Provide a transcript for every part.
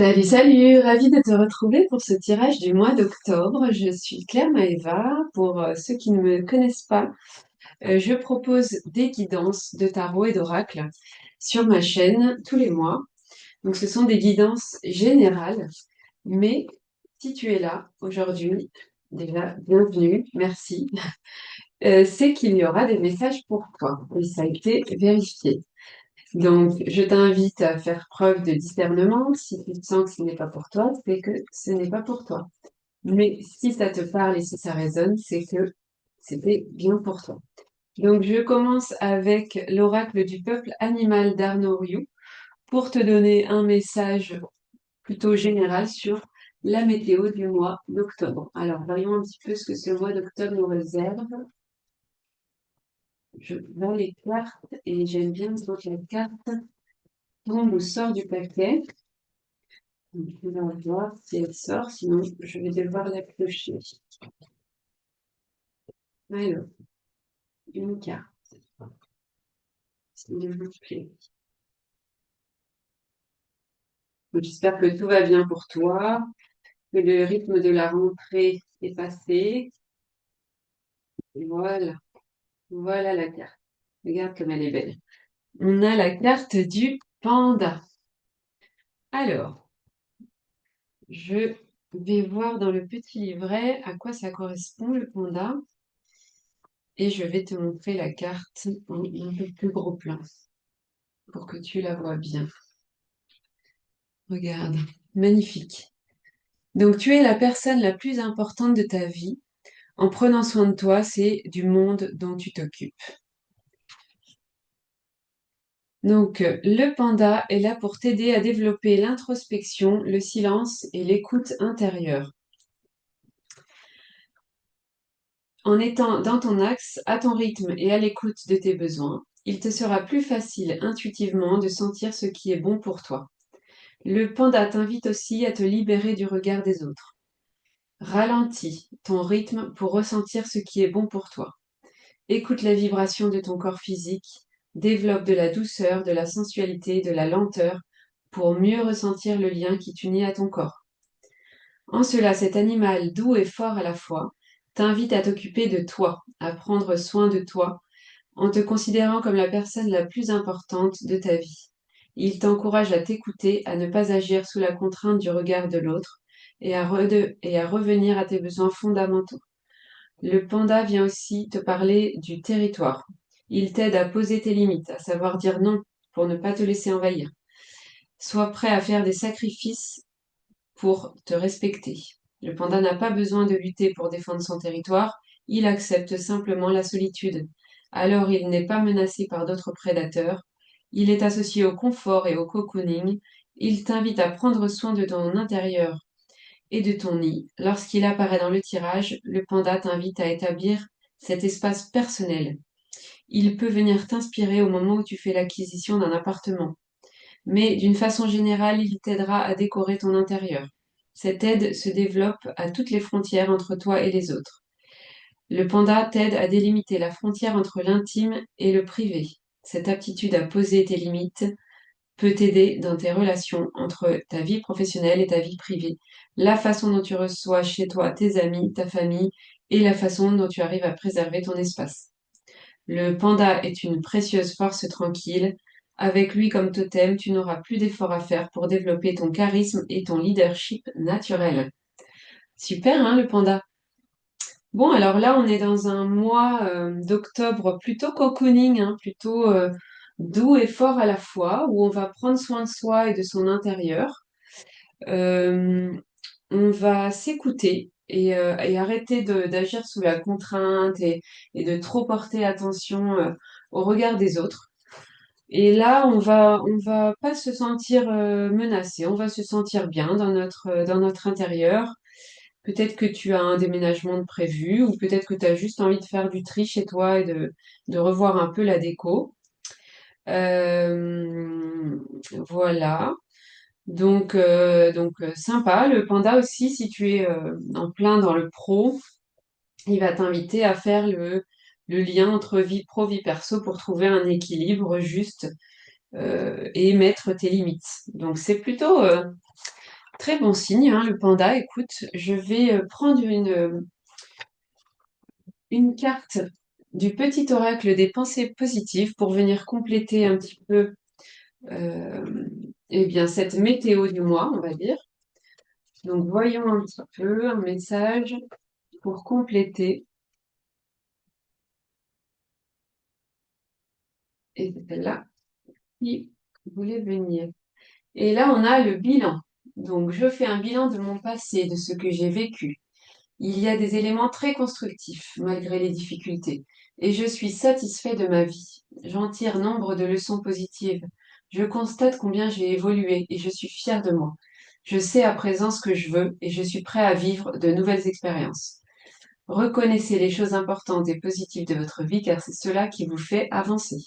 Salut, salut, ravie de te retrouver pour ce tirage du mois d'octobre. Je suis Claire Maëva. Pour ceux qui ne me connaissent pas, je propose des guidances de tarot et d'oracle sur ma chaîne tous les mois. Donc ce sont des guidances générales, mais si tu es là aujourd'hui, déjà bienvenue, merci. C'est qu'il y aura des messages pour toi et ça a été vérifié. Donc, je t'invite à faire preuve de discernement. Si tu sens que ce n'est pas pour toi, c'est que ce n'est pas pour toi. Mais si ça te parle et si ça résonne, c'est que c'était bien pour toi. Donc, je commence avec l'oracle du peuple animal d'Arnaud Rioux pour te donner un message plutôt général sur la météo du mois d'octobre. Alors, voyons un petit peu ce que ce mois d'octobre nous réserve. Je vois les cartes et j'aime bien quand la carte tombe ou sort du paquet. Donc, je vais voir si elle sort, sinon je vais devoir la clocher. Alors, une carte. S'il vous plaît. Donc, j'espère que tout va bien pour toi, que le rythme de la rentrée est passé. Et voilà, voilà la carte. Regarde comme elle est belle. On a la carte du panda. Alors, je vais voir dans le petit livret à quoi ça correspond le panda. Et je vais te montrer la carte en un peu plus gros plan pour que tu la vois bien. Regarde, magnifique. Donc, tu es la personne la plus importante de ta vie. En prenant soin de toi, c'est du monde dont tu t'occupes. Donc, le panda est là pour t'aider à développer l'introspection, le silence et l'écoute intérieure. En étant dans ton axe, à ton rythme et à l'écoute de tes besoins, il te sera plus facile intuitivement de sentir ce qui est bon pour toi. Le panda t'invite aussi à te libérer du regard des autres. Ralentis ton rythme pour ressentir ce qui est bon pour toi. Écoute la vibration de ton corps physique, développe de la douceur, de la sensualité, de la lenteur pour mieux ressentir le lien qui t'unit à ton corps. En cela, cet animal doux et fort à la fois t'invite à t'occuper de toi, à prendre soin de toi, en te considérant comme la personne la plus importante de ta vie. Il t'encourage à t'écouter, à ne pas agir sous la contrainte du regard de l'autre et à revenir à tes besoins fondamentaux. Le panda vient aussi te parler du territoire. Il t'aide à poser tes limites, à savoir dire non pour ne pas te laisser envahir. Sois prêt à faire des sacrifices pour te respecter. Le panda n'a pas besoin de lutter pour défendre son territoire, il accepte simplement la solitude. Alors il n'est pas menacé par d'autres prédateurs. Il est associé au confort et au cocooning. Il t'invite à prendre soin de ton intérieur et de ton nid. Lorsqu'il apparaît dans le tirage, le panda t'invite à établir cet espace personnel. Il peut venir t'inspirer au moment où tu fais l'acquisition d'un appartement, mais d'une façon générale, il t'aidera à décorer ton intérieur. Cette aide se développe à toutes les frontières entre toi et les autres. Le panda t'aide à délimiter la frontière entre l'intime et le privé. Cette aptitude à poser tes limites peut t'aider dans tes relations entre ta vie professionnelle et ta vie privée, la façon dont tu reçois chez toi tes amis, ta famille et la façon dont tu arrives à préserver ton espace. Le panda est une précieuse force tranquille. Avec lui comme totem, tu n'auras plus d'efforts à faire pour développer ton charisme et ton leadership naturel. Super, hein, le panda? Bon, alors là, on est dans un mois d'octobre plutôt cocooning, hein, plutôt doux et fort à la fois, où on va prendre soin de soi et de son intérieur. Euh, on va s'écouter et arrêter d'agir sous la contrainte et de trop porter attention au regard des autres. Et là, on va pas se sentir menacé, on va se sentir bien dans notre intérieur. Peut-être que tu as un déménagement de prévu ou peut-être que tu as juste envie de faire du tri chez toi et de revoir un peu la déco. Euh, voilà. Donc, sympa. Le panda aussi, si tu es en plein dans le pro, il va t'inviter à faire le lien entre vie pro, vie perso pour trouver un équilibre juste et mettre tes limites. Donc, c'est plutôt Très bon signe, hein, le panda. Écoute, je vais prendre une carte du petit oracle des pensées positives pour venir compléter un petit peu euh, eh bien, cette météo du mois, on va dire. Donc, voyons un petit peu un message pour compléter. Et c'est celle-là qui voulait venir. Et là, on a le bilan. Donc, je fais un bilan de mon passé, de ce que j'ai vécu. Il y a des éléments très constructifs, malgré les difficultés, et je suis satisfait de ma vie. J'en tire nombre de leçons positives. Je constate combien j'ai évolué et je suis fier de moi. Je sais à présent ce que je veux et je suis prêt à vivre de nouvelles expériences. Reconnaissez les choses importantes et positives de votre vie car c'est cela qui vous fait avancer.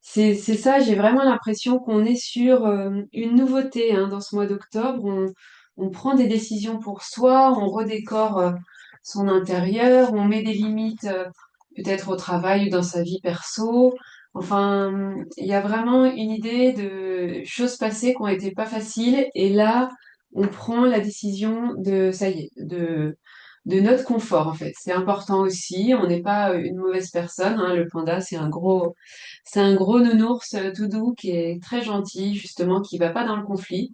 C'est ça, j'ai vraiment l'impression qu'on est sur une nouveauté hein, dans ce mois d'octobre. On prend des décisions pour soi, on redécore son intérieur, on met des limites peut-être au travail ou dans sa vie perso. Enfin, il y a vraiment une idée de choses passées qui ont été pas faciles et là, on prend la décision de, ça y est, de notre confort en fait. C'est important aussi, on n'est pas une mauvaise personne, hein. Le panda, c'est un gros nounours tout doux qui est très gentil, justement, qui va pas dans le conflit.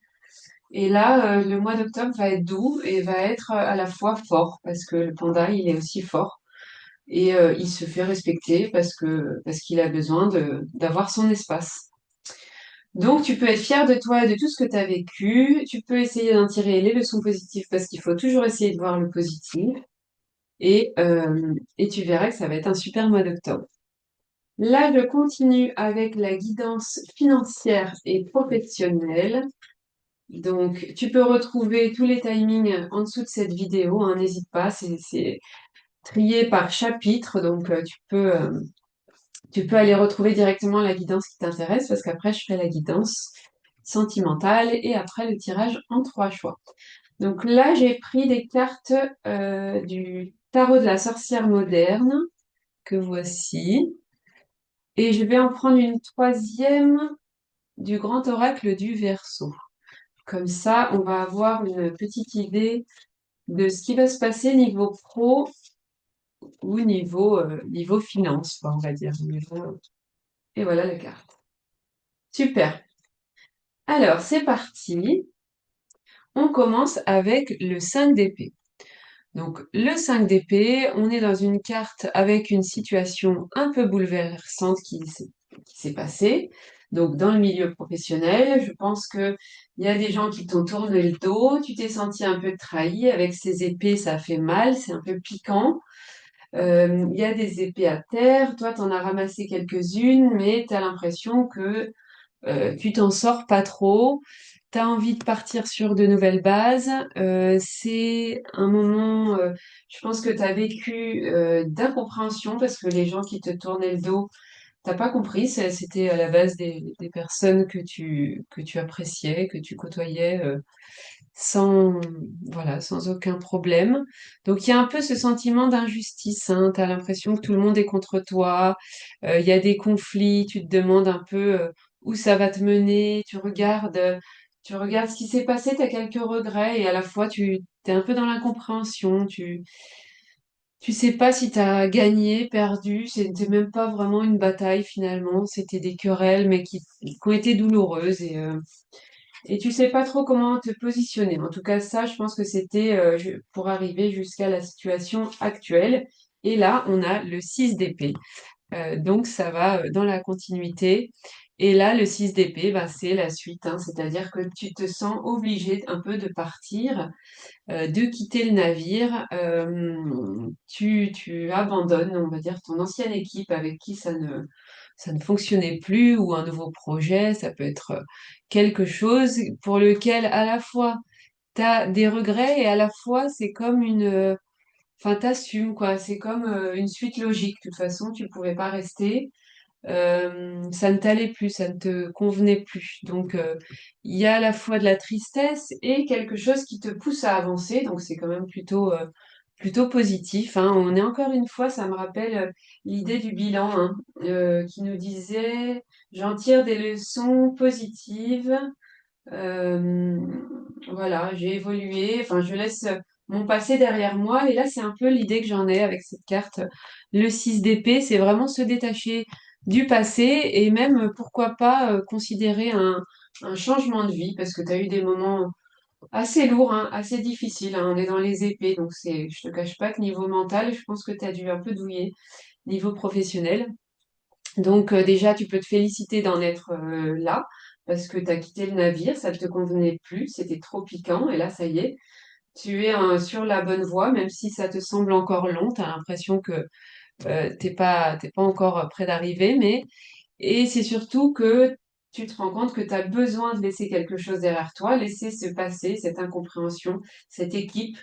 Et là, le mois d'octobre va être doux et va être à la fois fort, parce que le panda, il est aussi fort. Et il se fait respecter parce qu'il a besoin d'avoir son espace. Donc, tu peux être fier de toi et de tout ce que tu as vécu. Tu peux essayer d'en tirer les leçons positives parce qu'il faut toujours essayer de voir le positif. Et tu verras que ça va être un super mois d'octobre. Là, je continue avec la guidance financière et professionnelle. Donc, tu peux retrouver tous les timings en dessous de cette vidéo, hein, n'hésite pas, c'est trié par chapitre, donc tu peux aller retrouver directement la guidance qui t'intéresse, parce qu'après, je ferai la guidance sentimentale et après le tirage en 3 choix. Donc là, j'ai pris des cartes du tarot de la sorcière moderne, que voici. Et je vais en prendre une troisième du grand oracle du Verseau. Comme ça, on va avoir une petite idée de ce qui va se passer niveau pro ou niveau finance, quoi, on va dire. Et voilà la carte. Super. Alors, c'est parti. On commence avec le 5 d'épée. Donc, le 5 d'épée, on est dans une carte avec une situation un peu bouleversante qui s'est passée. Donc, dans le milieu professionnel, je pense que il y a des gens qui t'ont tourné le dos, tu t'es senti un peu trahi. Avec ces épées, ça fait mal, c'est un peu piquant. Il y a des épées à terre, toi, t'en as ramassé quelques-unes, mais tu as l'impression que tu t'en sors pas trop, tu as envie de partir sur de nouvelles bases. C'est un moment, je pense que tu as vécu d'incompréhension parce que les gens qui te tournaient le dos, t'as pas compris. C'était à la base des personnes que tu appréciais, que tu côtoyais sans, voilà, sans aucun problème. Donc il y a un peu ce sentiment d'injustice, hein. Tu as l'impression que tout le monde est contre toi, il y a des conflits, tu te demandes un peu où ça va te mener, tu regardes ce qui s'est passé, tu as quelques regrets et à la fois tu es un peu dans l'incompréhension, tu sais pas si tu as gagné, perdu, c'était même pas vraiment une bataille finalement, c'était des querelles mais qui ont été douloureuses et tu sais pas trop comment te positionner. En tout cas, ça, je pense que c'était pour arriver jusqu'à la situation actuelle. Et là, on a le 6 d'épée. Donc, ça va dans la continuité. Et là, le 6 d'épée, bah, c'est la suite, hein. C'est-à-dire que tu te sens obligé un peu de partir, de quitter le navire. Tu abandonnes, on va dire, ton ancienne équipe avec qui ça ne fonctionnait plus ou un nouveau projet. Ça peut être quelque chose pour lequel à la fois tu as des regrets et à la fois c'est comme enfin, t'assumes, quoi. C'est comme une suite logique. De toute façon, tu ne pouvais pas rester. Ça ne t'allait plus, ça ne te convenait plus. Donc, il y a à la fois de la tristesse et quelque chose qui te pousse à avancer. Donc, c'est quand même plutôt positif, hein. On est encore une fois, ça me rappelle l'idée du bilan, hein, qui nous disait, j'en tire des leçons positives. Euh, voilà, j'ai évolué, enfin, je laisse mon passé derrière moi. Et là, c'est un peu l'idée que j'en ai avec cette carte. Le 6 d'épée, c'est vraiment se détacher du passé et même, pourquoi pas, considérer un changement de vie, parce que tu as eu des moments assez lourds, hein, assez difficiles, hein. On est dans les épées, donc je te cache pas que niveau mental, je pense que tu as dû un peu douiller niveau professionnel. Donc déjà, tu peux te féliciter d'en être là, parce que tu as quitté le navire, ça ne te convenait plus, c'était trop piquant, et là, ça y est, tu es sur la bonne voie, même si ça te semble encore long, tu as l'impression que t'es pas encore près d'arriver, et c'est surtout que tu te rends compte que tu as besoin de laisser quelque chose derrière toi, laisser se passer cette incompréhension, cette équipe,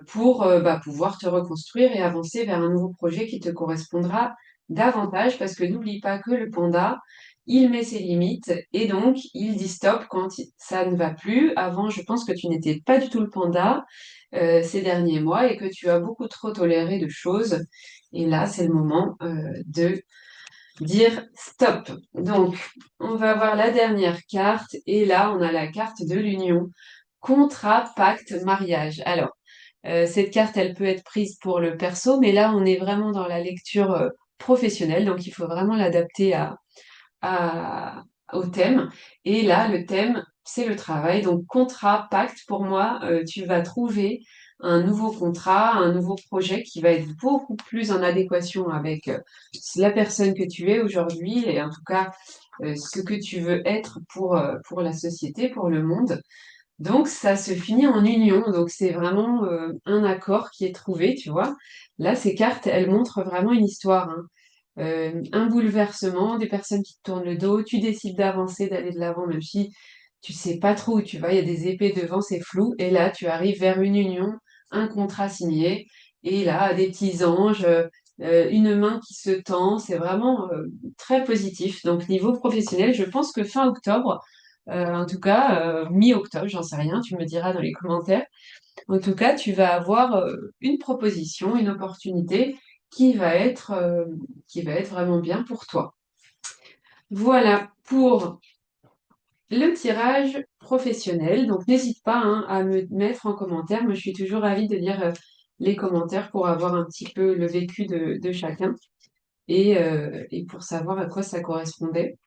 pour pouvoir te reconstruire et avancer vers un nouveau projet qui te correspondra davantage, parce que n'oublie pas que le panda, il met ses limites et donc il dit stop quand ça ne va plus. Avant, je pense que tu n'étais pas du tout le panda ces derniers mois et que tu as beaucoup trop toléré de choses. Et là, c'est le moment de dire stop. Donc, on va voir la dernière carte et là, on a la carte de l'union. Contrat, pacte, mariage. Alors, cette carte, elle peut être prise pour le perso, mais là, on est vraiment dans la lecture professionnelle, donc il faut vraiment l'adapter à- au thème. Et là, le thème, c'est le travail. Donc, contrat, pacte, pour moi, tu vas trouver un nouveau contrat, un nouveau projet qui va être beaucoup plus en adéquation avec la personne que tu es aujourd'hui et en tout cas ce que tu veux être pour la société, pour le monde. Donc, ça se finit en union. Donc, c'est vraiment un accord qui est trouvé, tu vois. Là, ces cartes, elles montrent vraiment une histoire, hein. Un bouleversement, des personnes qui te tournent le dos, tu décides d'avancer, d'aller de l'avant, même si tu sais pas trop où tu vas, il y a des épées devant, c'est flou. Et là, tu arrives vers une union, un contrat signé, et là, des petits anges, une main qui se tend, c'est vraiment très positif. Donc, niveau professionnel, je pense que fin octobre, en tout cas, mi-octobre, j'en sais rien, tu me diras dans les commentaires. En tout cas, tu vas avoir une proposition, une opportunité qui va être vraiment bien pour toi. Voilà pour le tirage professionnel. Donc, n'hésite pas hein, à me mettre en commentaire. Moi, je suis toujours ravie de lire les commentaires pour avoir un petit peu le vécu de chacun et pour savoir à quoi ça correspondait,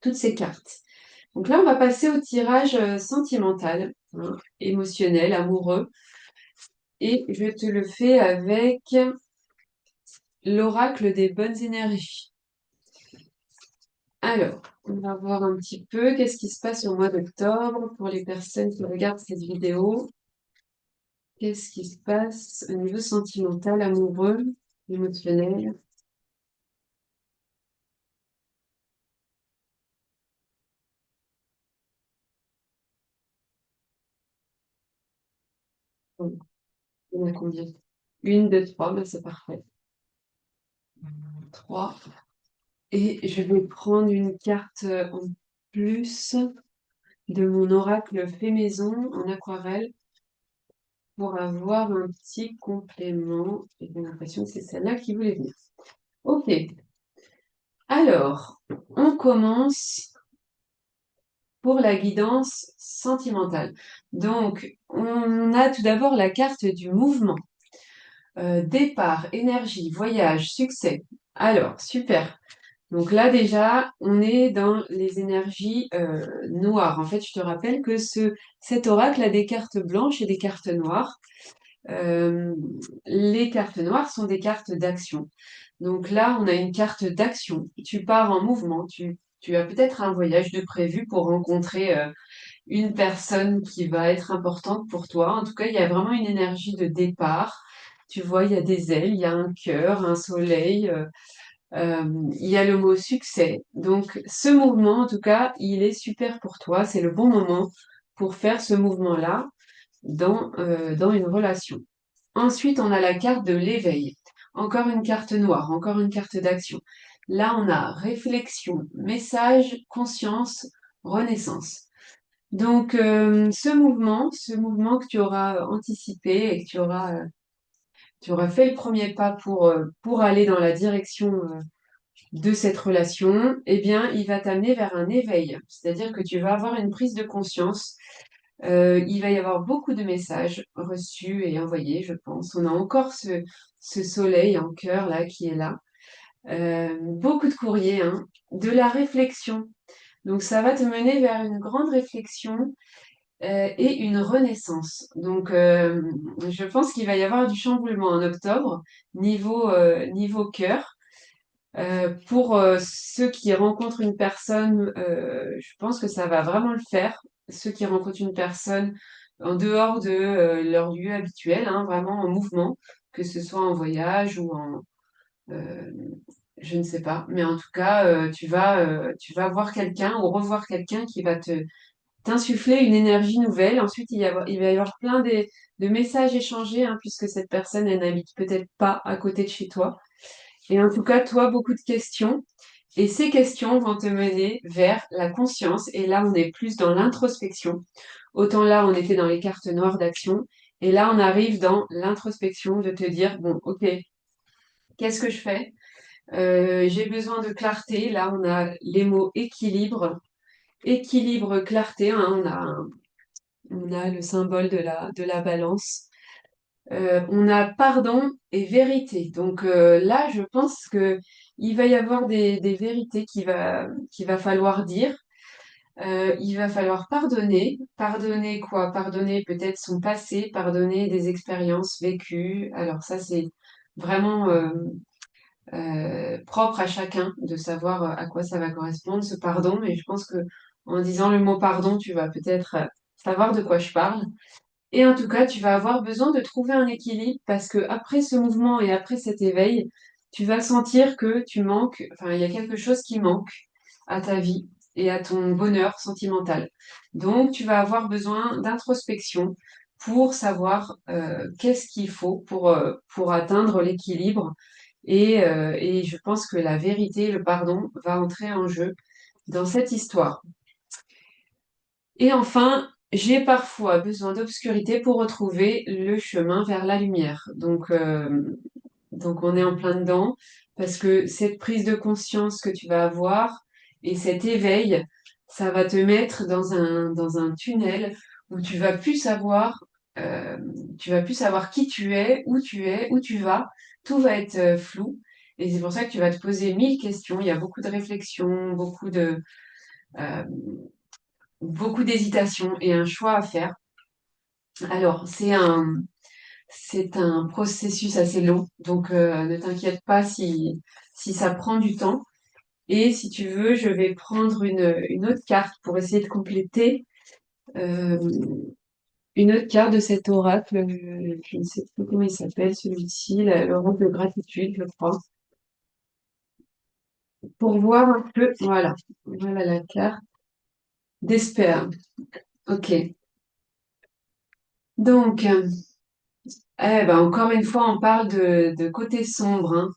toutes ces cartes. Donc là, on va passer au tirage sentimental, hein, émotionnel, amoureux. Et je te le fais avec l'oracle des bonnes énergies. Alors, on va voir un petit peu qu'est-ce qui se passe au mois d'octobre pour les personnes qui regardent cette vidéo. Qu'est-ce qui se passe au niveau sentimental, amoureux, émotionnel? Bon, on a combien? Une, deux, trois, ben c'est parfait. Trois. Et je vais prendre une carte en plus de mon oracle fait maison en aquarelle pour avoir un petit complément. J'ai l'impression que c'est celle-là qui voulait venir. Ok, alors, on commence pour la guidance sentimentale. Donc, on a tout d'abord la carte du mouvement. Départ, énergie, voyage, succès. Alors, super. Donc là déjà, on est dans les énergies noires. En fait, je te rappelle que cet oracle a des cartes blanches et des cartes noires. Euh, les cartes noires sont des cartes d'action. Donc là, on a une carte d'action. Tu pars en mouvement. Tu as peut-être un voyage de prévu pour rencontrer une personne qui va être importante pour toi. En tout cas, il y a vraiment une énergie de départ. Tu vois, il y a des ailes, il y a un cœur, un soleil. Il y a le mot succès. Donc, ce mouvement, en tout cas, il est super pour toi. C'est le bon moment pour faire ce mouvement-là dans une relation. Ensuite, on a la carte de l'éveil. Encore une carte noire, encore une carte d'action. Là, on a réflexion, message, conscience, renaissance. Donc, ce mouvement que tu auras anticipé et que tu auras fait le premier pas pour aller dans la direction de cette relation, eh bien, il va t'amener vers un éveil. C'est-à-dire que tu vas avoir une prise de conscience. Il va y avoir beaucoup de messages reçus et envoyés, je pense. On a encore ce soleil en cœur là qui est là. Beaucoup de courriers, hein, de la réflexion. Donc ça va te mener vers une grande réflexion et une renaissance. Donc je pense qu'il va y avoir du chamboulement en octobre niveau cœur. Pour ceux qui rencontrent une personne, je pense que ça va vraiment le faire. Ceux qui rencontrent une personne en dehors de leur lieu habituel, hein, vraiment en mouvement, que ce soit en voyage ou euh, je ne sais pas. Mais en tout cas, tu vas voir quelqu'un ou revoir quelqu'un qui va t'insuffler une énergie nouvelle. Ensuite, il va y avoir plein de messages échangés, hein, puisque cette personne, elle n'habite peut-être pas à côté de chez toi. Et en tout cas, toi, beaucoup de questions. Et ces questions vont te mener vers la conscience. Et là, on est plus dans l'introspection. Autant là, on était dans les cartes noires d'action. Et là, on arrive dans l'introspection de te dire, bon, ok, qu'est-ce que je fais? J'ai besoin de clarté. Là, on a les mots équilibre, clarté, hein. On a le symbole de la balance. On a pardon et vérité. Donc là, je pense que il va y avoir des vérités qu'il va falloir dire. Il va falloir pardonner. Pardonner quoi? Pardonner peut-être son passé, pardonner des expériences vécues. Alors ça, c'est vraiment propre à chacun de savoir à quoi ça va correspondre, ce pardon. Mais je pense que en disant le mot pardon, tu vas peut-être savoir de quoi je parle. Et en tout cas, tu vas avoir besoin de trouver un équilibre parce que après ce mouvement et après cet éveil, tu vas sentir que tu manques, enfin, il y a quelque chose qui manque à ta vie et à ton bonheur sentimental. Donc, tu vas avoir besoin d'introspection pour savoir qu'est-ce qu'il faut pour atteindre l'équilibre. Et je pense que la vérité, le pardon, va entrer en jeu dans cette histoire. Et enfin, j'ai parfois besoin d'obscurité pour retrouver le chemin vers la lumière. Donc on est en plein dedans, parce que cette prise de conscience que tu vas avoir et cet éveil, ça va te mettre dans un tunnel où euh, tu vas plus savoir qui tu es, où tu vas. Tout va être flou. Et c'est pour ça que tu vas te poser 1000 questions. Il y a beaucoup de réflexions, euh, beaucoup d'hésitation et un choix à faire. Alors, c'est un processus assez long, donc ne t'inquiète pas si ça prend du temps. Et si tu veux, je vais prendre une autre carte pour essayer de compléter euh, une autre carte de cet oracle. Je ne sais plus comment il s'appelle celui-ci, l'oracle de gratitude, je crois, pour voir un peu. Voilà la carte d'espère. Ok. Donc, encore une fois, on parle de côté sombre, hein.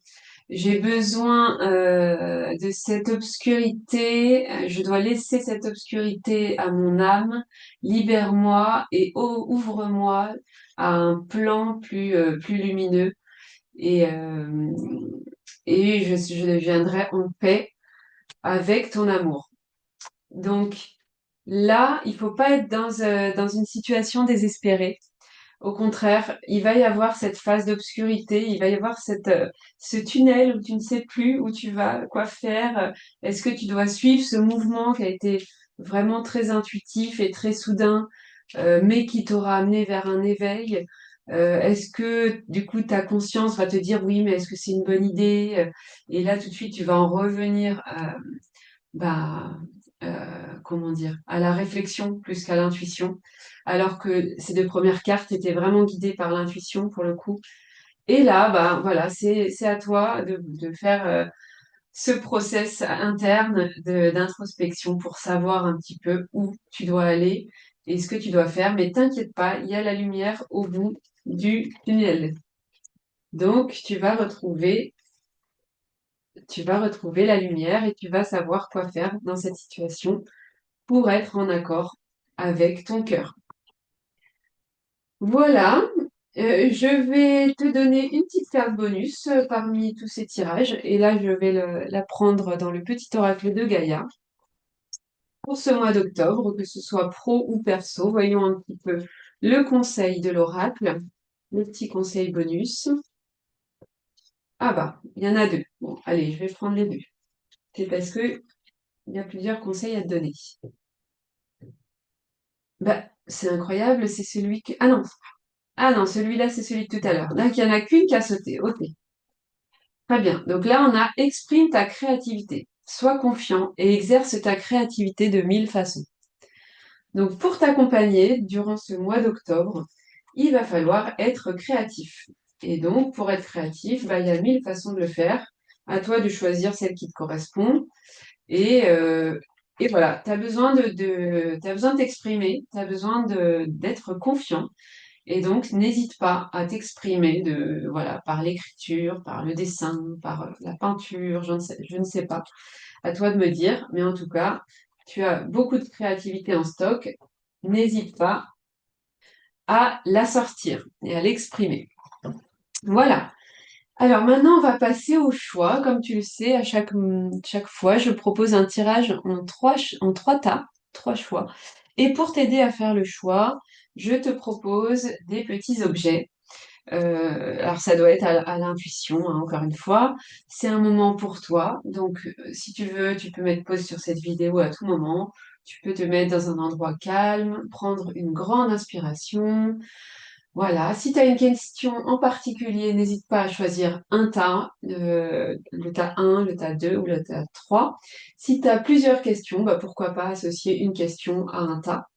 J'ai besoin de cette obscurité. Je dois laisser cette obscurité à mon âme. Libère-moi et ouvre-moi à un plan plus lumineux. Et, euh, et je deviendrai en paix avec ton amour. Donc là, il faut pas être dans une situation désespérée. Au contraire, il va y avoir cette phase d'obscurité, il va y avoir ce tunnel où tu ne sais plus où tu vas, quoi faire. Est-ce que tu dois suivre ce mouvement qui a été vraiment très intuitif et très soudain, mais qui t'aura amené vers un éveil? Est-ce que du coup ta conscience va te dire oui, mais est-ce que c'est une bonne idée? Et là tout de suite tu vas en revenir bah, comment dire, à la réflexion plus qu'à l'intuition, alors que ces deux premières cartes étaient vraiment guidées par l'intuition pour le coup. Et là, bah voilà, c'est à toi de faire ce process interne d'introspection pour savoir un petit peu où tu dois aller et ce que tu dois faire. Mais t'inquiète pas, il y a la lumière au bout du tunnel. Donc, tu vas retrouver la lumière et tu vas savoir quoi faire dans cette situation pour être en accord avec ton cœur. Voilà, Je vais te donner une petite carte bonus parmi tous ces tirages. Et là, je vais la prendre dans le petit oracle de Gaïa pour ce mois d'octobre, que ce soit pro ou perso. Voyons un petit peu le conseil de l'oracle, le petit conseil bonus. Ah bah, il y en a deux. Bon, allez, je vais prendre les deux. C'est parce que il y a plusieurs conseils à te donner. Bah, c'est incroyable, c'est celui que... Ah non, celui-là, c'est celui de tout à l'heure. Donc, il n'y en a qu'une qui a sauté. Ok. Très bien. Donc là, on a exprime ta créativité. Sois confiant et exerce ta créativité de mille façons. Donc pour t'accompagner durant ce mois d'octobre, il va falloir être créatif. Et donc pour être créatif, bah, il y a mille façons de le faire. À toi de choisir celle qui te correspond. Et, euh, et voilà, tu as besoin t'as besoin de t'exprimer, tu as besoin d'être confiant. Et donc, n'hésite pas à t'exprimer voilà, par l'écriture, par le dessin, par la peinture, je ne sais pas. À toi de me dire, mais en tout cas, tu as beaucoup de créativité en stock. N'hésite pas à la sortir et à l'exprimer. Voilà. Alors maintenant, on va passer au choix. Comme tu le sais, à chaque fois, je propose un tirage en trois tas, trois choix. Et pour t'aider à faire le choix, je te propose des petits objets. Alors ça doit être à l'intuition, hein, encore une fois. C'est un moment pour toi. Donc si tu veux, tu peux mettre pause sur cette vidéo à tout moment. Tu peux te mettre dans un endroit calme, prendre une grande inspiration. Voilà. Si tu as une question en particulier, n'hésite pas à choisir un tas, le tas 1, le tas 2 ou le tas 3. Si tu as plusieurs questions, bah, pourquoi pas associer une question à un tas.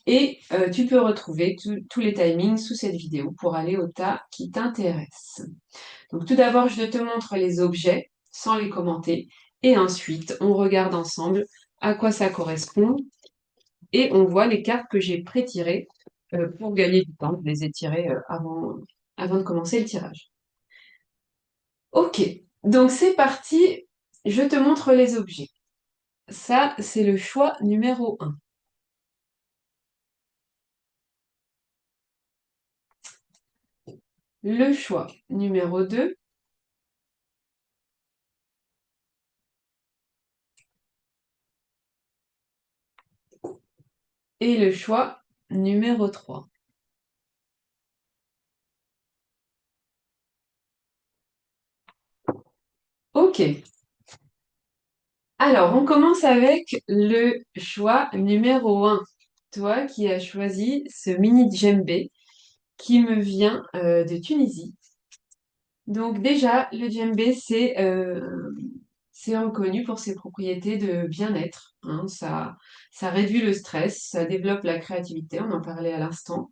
Et tu peux retrouver tous les timings sous cette vidéo pour aller au tas qui t'intéresse. Donc tout d'abord, je te montre les objets sans les commenter. Et ensuite, on regarde ensemble à quoi ça correspond. Et on voit les cartes que j'ai pré-tirées pour gagner du temps. Je les ai tirées avant de commencer le tirage. Ok, donc c'est parti. Je te montre les objets. Ça, c'est le choix numéro un. Le choix numéro 2 et le choix numéro 3. Ok, alors on commence avec le choix numéro un. Toi qui as choisi ce mini djembé qui me vient de Tunisie. Donc déjà, le djembé, c'est reconnu pour ses propriétés de bien-être, hein. Ça réduit le stress, ça développe la créativité, on en parlait à l'instant.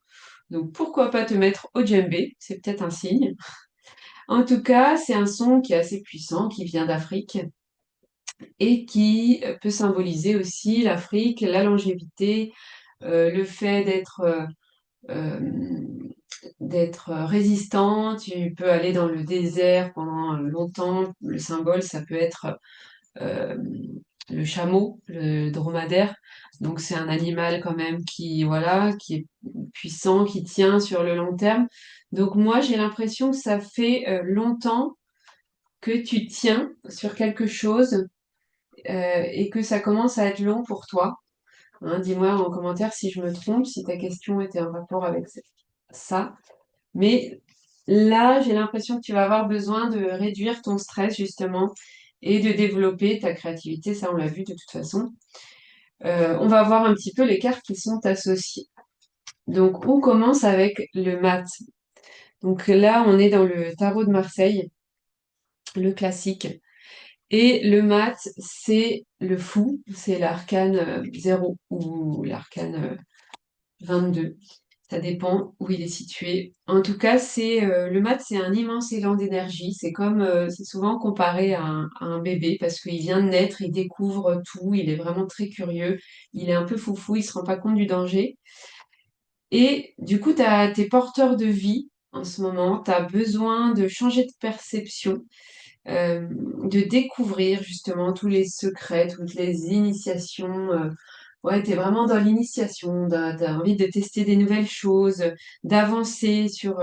Donc pourquoi pas te mettre au djembé, c'est peut-être un signe. En tout cas, c'est un son qui est assez puissant, qui vient d'Afrique et qui peut symboliser aussi l'Afrique, la longévité, le fait euh, d'être résistant. Tu peux aller dans le désert pendant longtemps. Le symbole, ça peut être euh, le chameau, le dromadaire. Donc c'est un animal quand même qui, voilà, qui est puissant, qui tient sur le long terme. Donc moi, j'ai l'impression que ça fait longtemps que tu tiens sur quelque chose et que ça commence à être long pour toi. Hein, dis-moi en commentaire si je me trompe, si ta question était en rapport avec ça. Mais là, j'ai l'impression que tu vas avoir besoin de réduire ton stress justement et de développer ta créativité. Ça, on l'a vu de toute façon. On va voir un petit peu les cartes qui sont associées. Donc, on commence avec le mat. Donc là, on est dans le tarot de Marseille, le classique. Et le mat, c'est le fou, c'est l'arcane 0 ou l'arcane 22. Ça dépend où il est situé. En tout cas, le mat, c'est un immense élan d'énergie. C'est souvent comparé à un bébé parce qu'il vient de naître, il découvre tout, il est vraiment très curieux, il est un peu foufou, il se rend pas compte du danger. Et du coup, t'es porteur de vie en ce moment, tu as besoin de changer de perception, de découvrir justement tous les secrets, toutes les initiations. ouais, tu es vraiment dans l'initiation, tu as envie de tester des nouvelles choses, d'avancer sur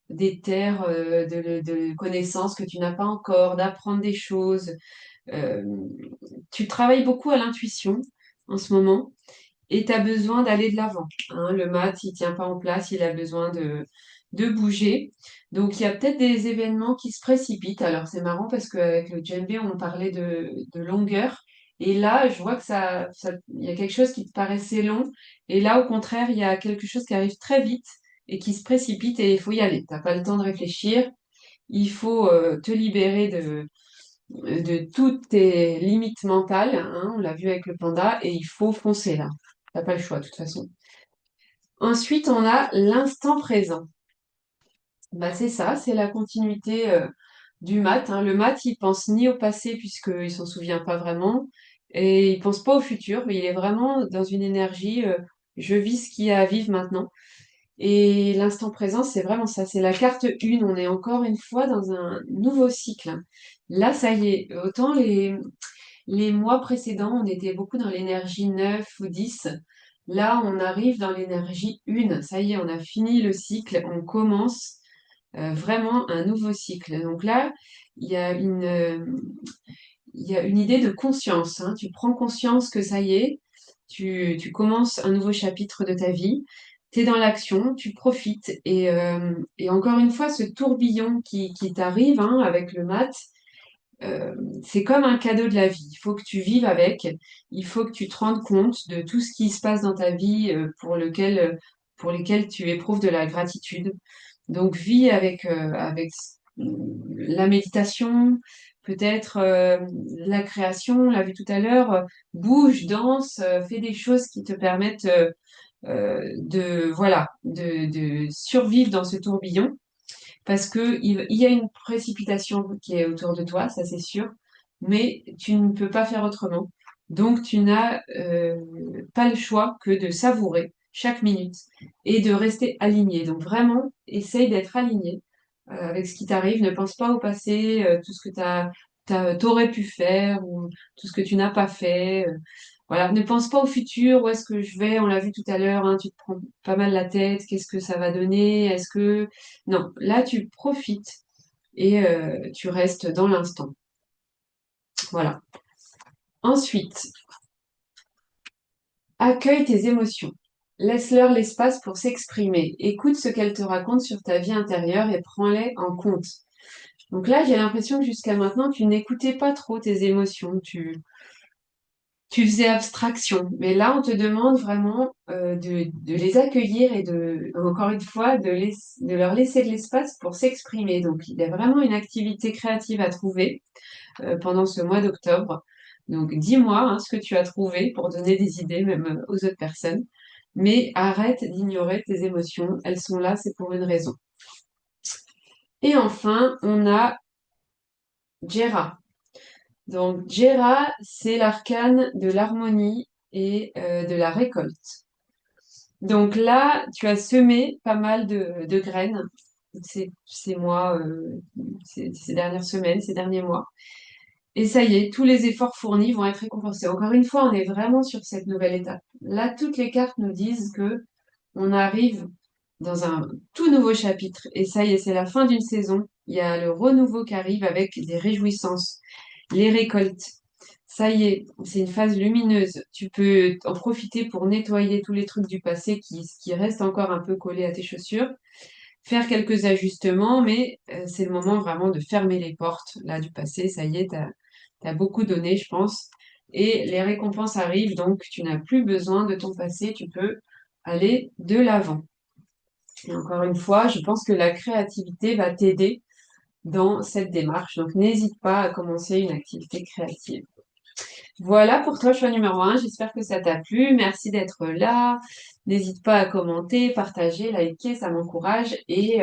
des terres de connaissances que tu n'as pas encore, d'apprendre des choses. Euh, Tu travailles beaucoup à l'intuition en ce moment et tu as besoin d'aller de l'avant, hein. Le mat, il tient pas en place, il a besoin de bouger. Donc, il y a peut-être des événements qui se précipitent. Alors, c'est marrant parce qu'avec le djembé, on parlait de longueur. Et là, je vois que il y a quelque chose qui te paraissait long. Et là, au contraire, il y a quelque chose qui arrive très vite et qui se précipite et il faut y aller. T'as pas le temps de réfléchir. Il faut te libérer de toutes tes limites mentales, hein, on l'a vu avec le panda, et il faut foncer là. T'as pas le choix de toute façon. Ensuite, on a l'instant présent. Bah, c'est ça, c'est la continuité du mat, hein. Le mat, il pense ni au passé puisqu'il s'en souvient pas vraiment, et il pense pas au futur, mais il est vraiment dans une énergie, je vis ce qu'il y a à vivre maintenant. Et l'instant présent, c'est vraiment ça, c'est la carte 1. On est encore une fois dans un nouveau cycle, hein. Là, ça y est, autant les mois précédents, on était beaucoup dans l'énergie 9 ou 10. Là, on arrive dans l'énergie 1. Ça y est, on a fini le cycle, on commence vraiment un nouveau cycle. Donc là, il y a il y a une idée de conscience, hein. Tu prends conscience que ça y est, tu commences un nouveau chapitre de ta vie. Tu es dans l'action, tu profites. Et encore une fois, ce tourbillon qui t'arrive, hein, avec le mat, euh, c'est comme un cadeau de la vie. Il faut que tu vives avec. Il faut que tu te rendes compte de tout ce qui se passe dans ta vie pour lesquels tu éprouves de la gratitude. Donc, vis avec la méditation, peut-être la création, on l'a vu tout à l'heure, bouge, danse, fais des choses qui te permettent voilà, de survivre dans ce tourbillon parce que il y a une précipitation qui est autour de toi, ça c'est sûr, mais tu ne peux pas faire autrement. Donc tu n'as pas le choix que de savourer chaque minute et de rester aligné. Donc vraiment, essaye d'être aligné avec ce qui t'arrive. Ne pense pas au passé, tout ce que t'aurais pu faire ou tout ce que tu n'as pas fait. Voilà, ne pense pas au futur, où est-ce que je vais, on l'a vu tout à l'heure, hein, tu te prends pas mal la tête, qu'est-ce que ça va donner, est-ce que... Non, là tu profites et tu restes dans l'instant. Voilà. Ensuite, accueille tes émotions. Laisse-leur l'espace pour s'exprimer. Écoute ce qu'elles te racontent sur ta vie intérieure et prends-les en compte. Donc là, j'ai l'impression que jusqu'à maintenant, tu n'écoutais pas trop tes émotions. Tu faisais abstraction, mais là, on te demande vraiment de les accueillir et encore une fois, de leur laisser de l'espace pour s'exprimer. Donc, il y a vraiment une activité créative à trouver pendant ce mois d'octobre. Donc, dis-moi hein, ce que tu as trouvé pour donner des idées même aux autres personnes. Mais arrête d'ignorer tes émotions. Elles sont là, c'est pour une raison. Et enfin, on a Jera. Donc, Jera, c'est l'arcane de l'harmonie et de la récolte. Donc là, tu as semé pas mal de graines ces mois, ces dernières semaines, ces derniers mois. Et ça y est, tous les efforts fournis vont être récompensés. Encore une fois, on est vraiment sur cette nouvelle étape. Là, toutes les cartes nous disent que on arrive dans un tout nouveau chapitre. Et ça y est, c'est la fin d'une saison. Il y a le renouveau qui arrive avec des réjouissances, les récoltes. Ça y est, c'est une phase lumineuse. Tu peux en profiter pour nettoyer tous les trucs du passé qui restent encore un peu collés à tes chaussures, faire quelques ajustements, mais c'est le moment vraiment de fermer les portes là du passé. Ça y est, t'as beaucoup donné, je pense. Et les récompenses arrivent, donc tu n'as plus besoin de ton passé, tu peux aller de l'avant. Et encore une fois, je pense que la créativité va t'aider dans cette démarche. Donc n'hésite pas à commencer une activité créative. Voilà pour toi, choix numéro un. J'espère que ça t'a plu. Merci d'être là. N'hésite pas à commenter, partager, liker, ça m'encourage. Et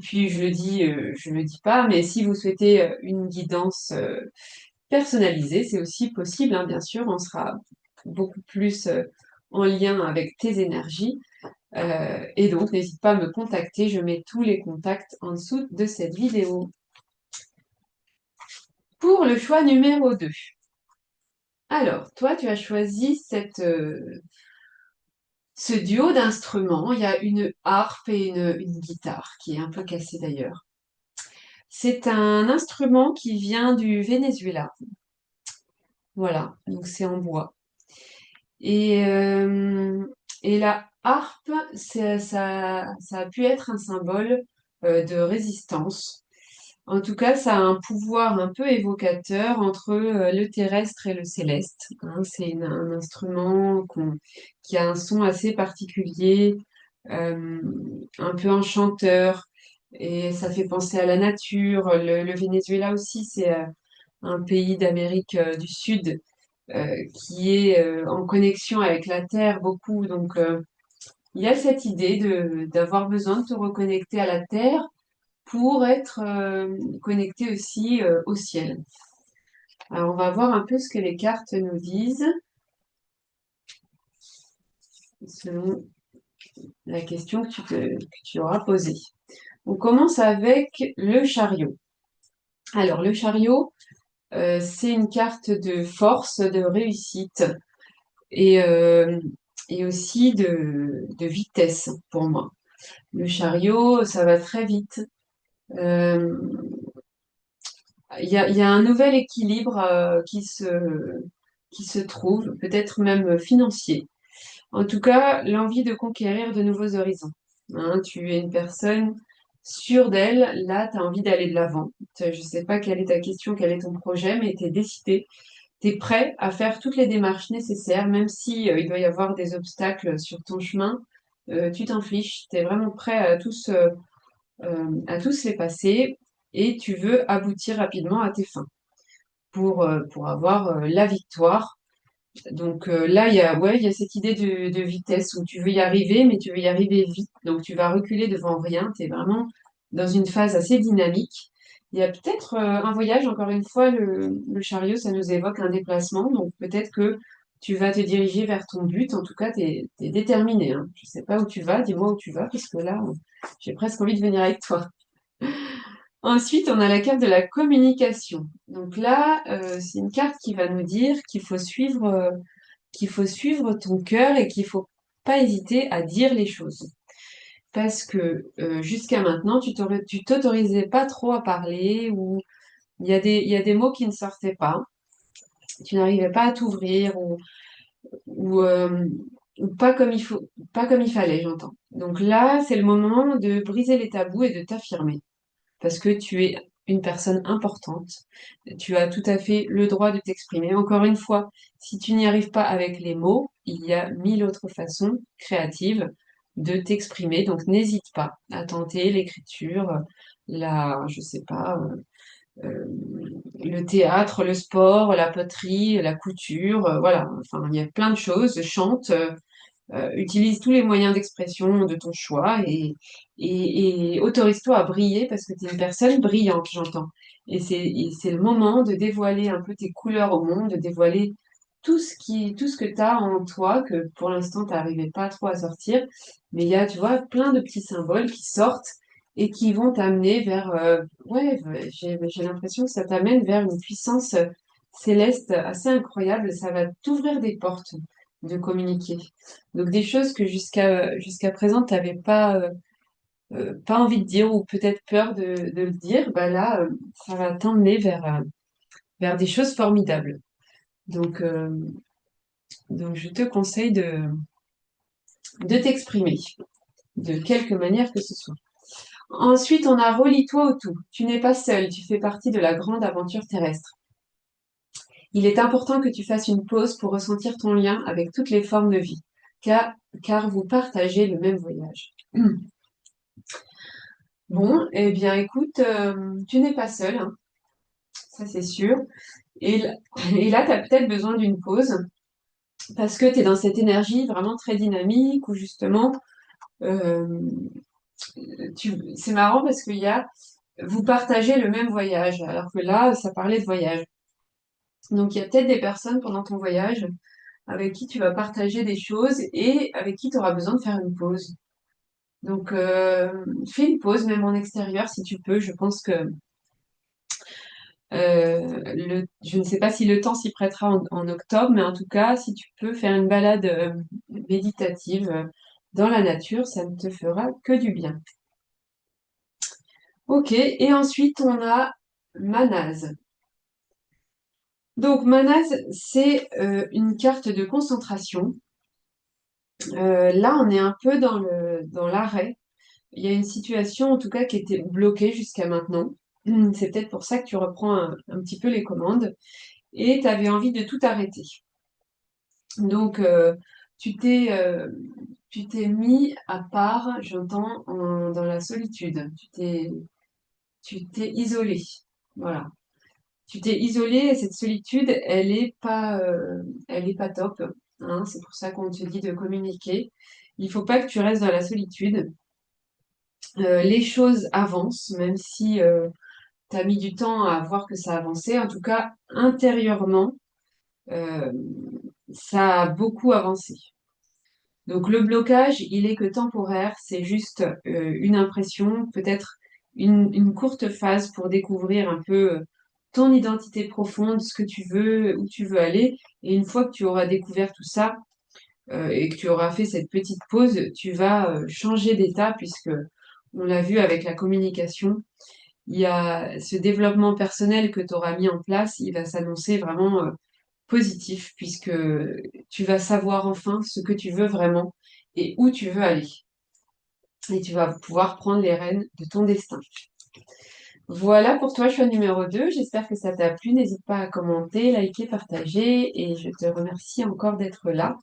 puis, je le dis pas, mais si vous souhaitez une guidance personnalisée, c'est aussi possible, hein, bien sûr. On sera beaucoup plus en lien avec tes énergies. Et donc, n'hésite pas à me contacter. Je mets tous les contacts en dessous de cette vidéo. Pour le choix numéro 2. Alors, toi, tu as choisi ce duo d'instruments. Il y a une harpe et une guitare, qui est un peu cassée d'ailleurs. C'est un instrument qui vient du Venezuela. Voilà, donc c'est en bois. Et, euh, et la harpe, ça a pu être un symbole de résistance. En tout cas, ça a un pouvoir un peu évocateur entre le terrestre et le céleste, hein. C'est un instrument qui a un son assez particulier, euh, un peu enchanteur, et ça fait penser à la nature. Le Venezuela aussi, c'est un pays d'Amérique du Sud qui est en connexion avec la Terre beaucoup. Donc, il y a cette idée d'avoir besoin de te reconnecter à la Terre pour être connecté aussi au ciel. Alors, on va voir un peu ce que les cartes nous disent selon la question que tu auras posée. On commence avec le chariot. Alors, le chariot, c'est une carte de force, de réussite et, euh, et aussi de vitesse pour moi. Le chariot, ça va très vite. Euh, il y a un nouvel équilibre qui se trouve, peut-être même financier. En tout cas, l'envie de conquérir de nouveaux horizons. Hein, tu es une personne sûre d'elle, là, tu as envie d'aller de l'avant. Je ne sais pas quelle est ta question, quel est ton projet, mais tu es décidé, tu es prêt à faire toutes les démarches nécessaires, même si il doit y avoir des obstacles sur ton chemin, tu t'en fiches, tu es vraiment prêt à tous les passer et tu veux aboutir rapidement à tes fins pour avoir la victoire. Donc là, il y a cette idée de vitesse où tu veux y arriver, mais tu veux y arriver vite. Donc tu vas reculer devant rien. Tu es vraiment dans une phase assez dynamique. Il y a peut-être un voyage, encore une fois, le chariot, ça nous évoque un déplacement. Donc peut-être que tu vas te diriger vers ton but. En tout cas, tu es déterminé, hein. Je ne sais pas où tu vas, dis-moi où tu vas, parce que là, j'ai presque envie de venir avec toi. Ensuite, on a la carte de la communication. Donc là, c'est une carte qui va nous dire qu'il faut suivre ton cœur et qu'il faut pas hésiter à dire les choses. Parce que jusqu'à maintenant, tu t'autorisais pas trop à parler ou il y a des mots qui ne sortaient pas. Tu n'arrivais pas à t'ouvrir ou, euh, ou pas comme pas comme il fallait, j'entends. Donc là, c'est le moment de briser les tabous et de t'affirmer parce que tu es une personne importante. Tu as tout à fait le droit de t'exprimer. Encore une fois, si tu n'y arrives pas avec les mots, il y a mille autres façons créatives de t'exprimer. Donc n'hésite pas à tenter l'écriture, je sais pas, le théâtre, le sport, la poterie, la couture, voilà. Enfin, il y a plein de choses. Chante, utilise tous les moyens d'expression de ton choix et autorise-toi à briller parce que tu es une personne brillante, j'entends. Et c'est le moment de dévoiler un peu tes couleurs au monde, de dévoiler tout ce que tu as en toi, que pour l'instant, tu n'arrivais pas trop à sortir. Mais il y a, tu vois, plein de petits symboles qui sortent et qui vont t'amener vers, ouais, j'ai l'impression que ça t'amène vers une puissance céleste assez incroyable. Ça va t'ouvrir des portes de communiquer. Donc des choses que jusqu'à présent, tu n'avais pas envie de dire ou peut-être peur de le dire, bah là, ça va t'emmener vers des choses formidables. Donc, euh, donc je te conseille de t'exprimer de quelque manière que ce soit. Ensuite, on a relie-toi au tout. Tu n'es pas seul, tu fais partie de la grande aventure terrestre. Il est important que tu fasses une pause pour ressentir ton lien avec toutes les formes de vie, car, car vous partagez le même voyage. Bon, eh bien, écoute, tu n'es pas seul, hein, ça c'est sûr. Et, l- et là, tu as peut-être besoin d'une pause parce que tu es dans cette énergie vraiment très dynamique où justement, euh, c'est marrant parce vous partagez le même voyage, alors que là, ça parlait de voyage. Donc, il y a peut-être des personnes pendant ton voyage avec qui tu vas partager des choses et avec qui tu auras besoin de faire une pause. Donc, fais une pause, même en extérieur, si tu peux. Je pense que Je ne sais pas si le temps s'y prêtera en octobre, mais en tout cas, si tu peux faire une balade méditative dans la nature, ça ne te fera que du bien. Ok, et ensuite on a Manaz. Donc Manaz, c'est une carte de concentration. Là, on est un peu dans l'arrêt. Il y a une situation, en tout cas, qui était bloquée jusqu'à maintenant. C'est peut-être pour ça que tu reprends un petit peu les commandes et tu avais envie de tout arrêter. Donc, tu t'es euh, tu t'es mis à part, j'entends, dans la solitude. Tu t'es isolé. Voilà. Tu t'es isolé et cette solitude, elle est pas top. Hein. C'est pour ça qu'on te dit de communiquer. Il faut pas que tu restes dans la solitude. Les choses avancent, même si tu as mis du temps à voir que ça avançait. En tout cas, intérieurement, euh, ça a beaucoup avancé. Donc le blocage, il est que temporaire, c'est juste une impression, peut-être une courte phase pour découvrir un peu ton identité profonde, ce que tu veux, où tu veux aller. Et une fois que tu auras découvert tout ça et que tu auras fait cette petite pause, tu vas changer d'état puisque on l'a vu avec la communication. Il y a ce développement personnel que tu auras mis en place, il va s'annoncer vraiment positif puisque tu vas savoir enfin ce que tu veux vraiment et où tu veux aller. Et tu vas pouvoir prendre les rênes de ton destin. Voilà pour toi, choix numéro 2. J'espère que ça t'a plu. N'hésite pas à commenter, liker, partager et je te remercie encore d'être là.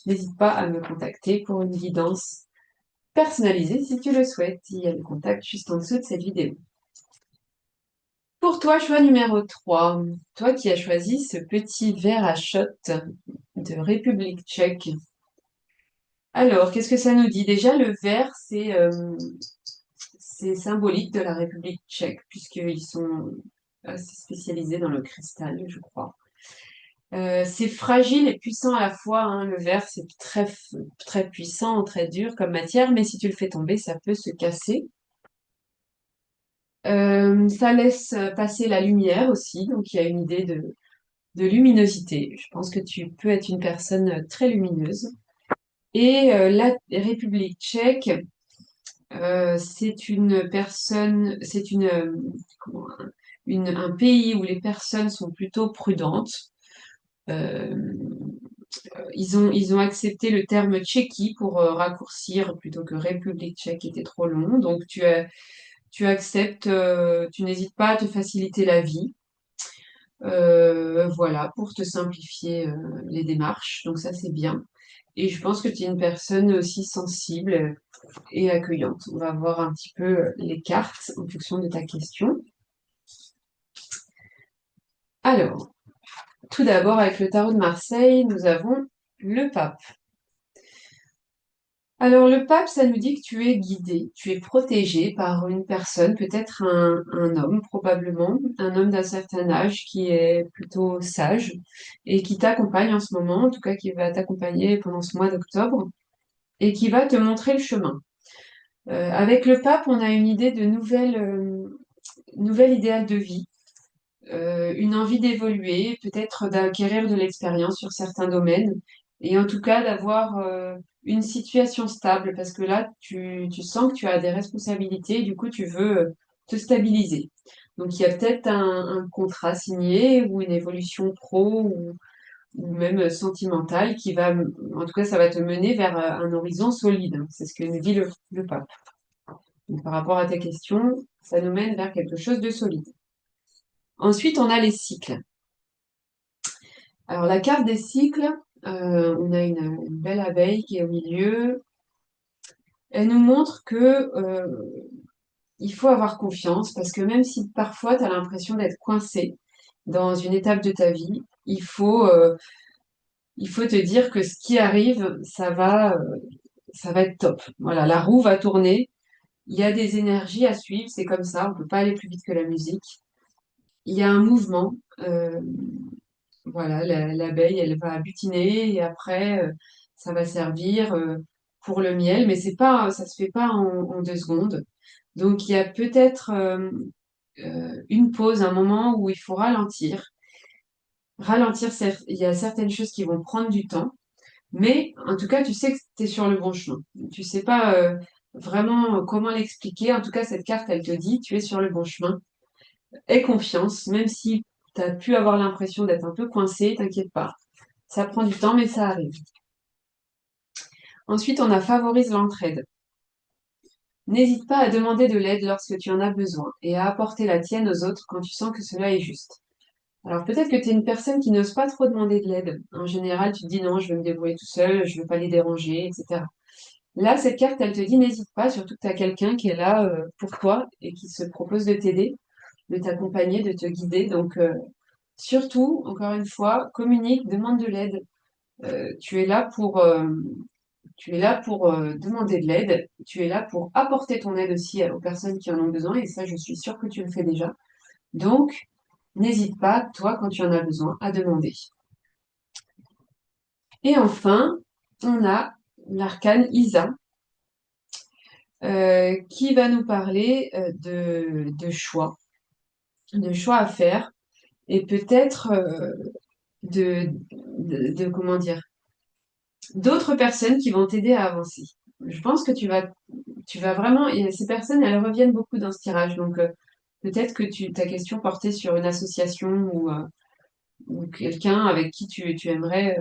N'hésite pas à me contacter pour une guidance personnalisée si tu le souhaites. Il y a le contact juste en dessous de cette vidéo. Pour toi, choix numéro 3, toi qui as choisi ce petit verre à shot de République tchèque. Alors, qu'est-ce que ça nous dit? Déjà, le verre, c'est symbolique de la République tchèque, puisqu'ils sont assez spécialisés dans le cristal, je crois. C'est fragile et puissant à la fois. Hein. Le verre, c'est très puissant, très dur comme matière, mais si tu le fais tomber, ça peut se casser. Ça laisse passer la lumière aussi, donc il y a une idée de luminosité. Je pense que tu peux être une personne très lumineuse. Et la République tchèque, c'est comment, un pays où les personnes sont plutôt prudentes. Euh, ils ont accepté le terme Tchéquie pour raccourcir plutôt que République tchèque qui était trop long. Donc tu acceptes, tu n'hésites pas à te faciliter la vie. Voilà, pour te simplifier les démarches. Donc ça, c'est bien. Et je pense que tu es une personne aussi sensible et accueillante. On va voir un petit peu les cartes en fonction de ta question. Alors, tout d'abord, avec le tarot de Marseille, nous avons le pape. Alors, le pape, ça nous dit que tu es guidé, tu es protégé par une personne, peut-être un homme, probablement, un homme d'un certain âge qui est plutôt sage et qui t'accompagne en ce moment, en tout cas qui va t'accompagner pendant ce mois d'octobre et qui va te montrer le chemin. Avec le pape, on a une idée de nouvel idéal de vie, une envie d'évoluer, peut-être d'acquérir de l'expérience sur certains domaines, et en tout cas d'avoir une situation stable, parce que là, tu sens que tu as des responsabilités, et du coup, tu veux te stabiliser. Donc, il y a peut-être un contrat signé ou une évolution pro ou même sentimentale qui va, en tout cas, ça va te mener vers un horizon solide. Hein. C'est ce que nous dit le pape. Donc, par rapport à ta question, ça nous mène vers quelque chose de solide. Ensuite, on a les cycles. Alors, la carte des cycles, on a une belle abeille qui est au milieu. Elle nous montre que il faut avoir confiance parce que même si parfois tu as l'impression d'être coincé dans une étape de ta vie, il faut te dire que ce qui arrive, ça va être top. Voilà, la roue va tourner. Il y a des énergies à suivre, c'est comme ça, on ne peut pas aller plus vite que la musique. Il y a un mouvement. Voilà, l'abeille, elle va butiner et après, ça va servir pour le miel, mais ça se fait pas en 2 secondes. Donc, il y a peut-être une pause, un moment où il faut ralentir. Ralentir, il y a certaines choses qui vont prendre du temps, mais en tout cas, tu sais que tu es sur le bon chemin. Tu sais pas vraiment comment l'expliquer. En tout cas, cette carte, elle te dit, tu es sur le bon chemin. Aie confiance, même si tu as pu avoir l'impression d'être un peu coincé, t'inquiète pas. Ça prend du temps, mais ça arrive. Ensuite, on a favorise l'entraide. N'hésite pas à demander de l'aide lorsque tu en as besoin et à apporter la tienne aux autres quand tu sens que cela est juste. Alors peut-être que tu es une personne qui n'ose pas trop demander de l'aide. En général, tu te dis non, je vais me débrouiller tout seul, je ne veux pas les déranger, etc. Là, cette carte, elle te dit n'hésite pas, surtout que tu as quelqu'un qui est là pour toi et qui se propose de t'aider, de t'accompagner, de te guider. Donc surtout, encore une fois, communique, demande de l'aide. Tu es là pour demander de l'aide, tu es là pour apporter ton aide aussi aux personnes qui en ont besoin, et ça, je suis sûre que tu le fais déjà. Donc, n'hésite pas, toi, quand tu en as besoin, à demander. Et enfin, on a l'arcane Isa, qui va nous parler de choix à faire, et peut-être comment dire, d'autres personnes qui vont t'aider à avancer. Je pense que tu vas vraiment, et ces personnes, elles reviennent beaucoup dans ce tirage. Donc, peut-être que ta question portait sur une association ou quelqu'un avec qui tu aimerais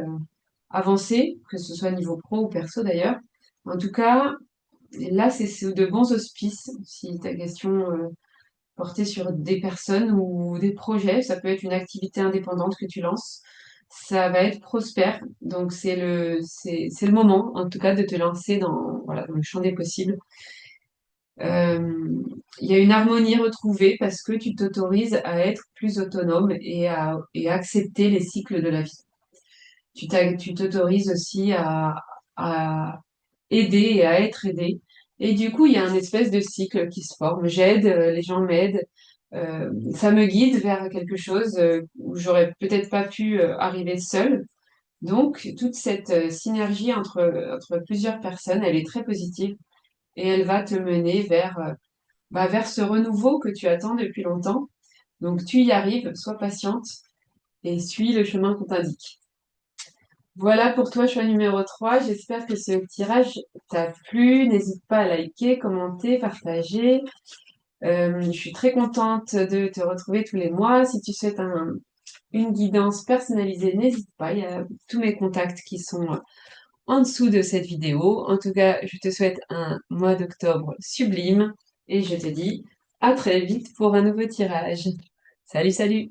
avancer, que ce soit niveau pro ou perso d'ailleurs. En tout cas, là, c'est sous de bons auspices. Si ta question portait sur des personnes ou des projets, ça peut être une activité indépendante que tu lances. Ça va être prospère. Donc, c'est le moment, en tout cas, de te lancer voilà, dans le champ des possibles. Euh, Il y a une harmonie retrouvée parce que tu t'autorises à être plus autonome et à accepter les cycles de la vie. Tu t'autorises aussi à aider et à être aidé. Et du coup, il y a un espèce de cycle qui se forme. J'aide, les gens m'aident, ça me guide vers quelque chose où j'aurais peut-être pas pu arriver seule. Donc, toute cette synergie entre plusieurs personnes, elle est très positive et elle va te mener vers ce renouveau que tu attends depuis longtemps. Donc, tu y arrives, sois patiente et suis le chemin qu'on t'indique. Voilà pour toi, choix numéro 3. J'espère que ce tirage t'a plu. N'hésite pas à liker, commenter, partager. Je suis très contente de te retrouver tous les mois. Si tu souhaites une guidance personnalisée, n'hésite pas. Il y a tous mes contacts qui sont en dessous de cette vidéo. En tout cas, je te souhaite un mois d'octobre sublime et je te dis à très vite pour un nouveau tirage. Salut, salut!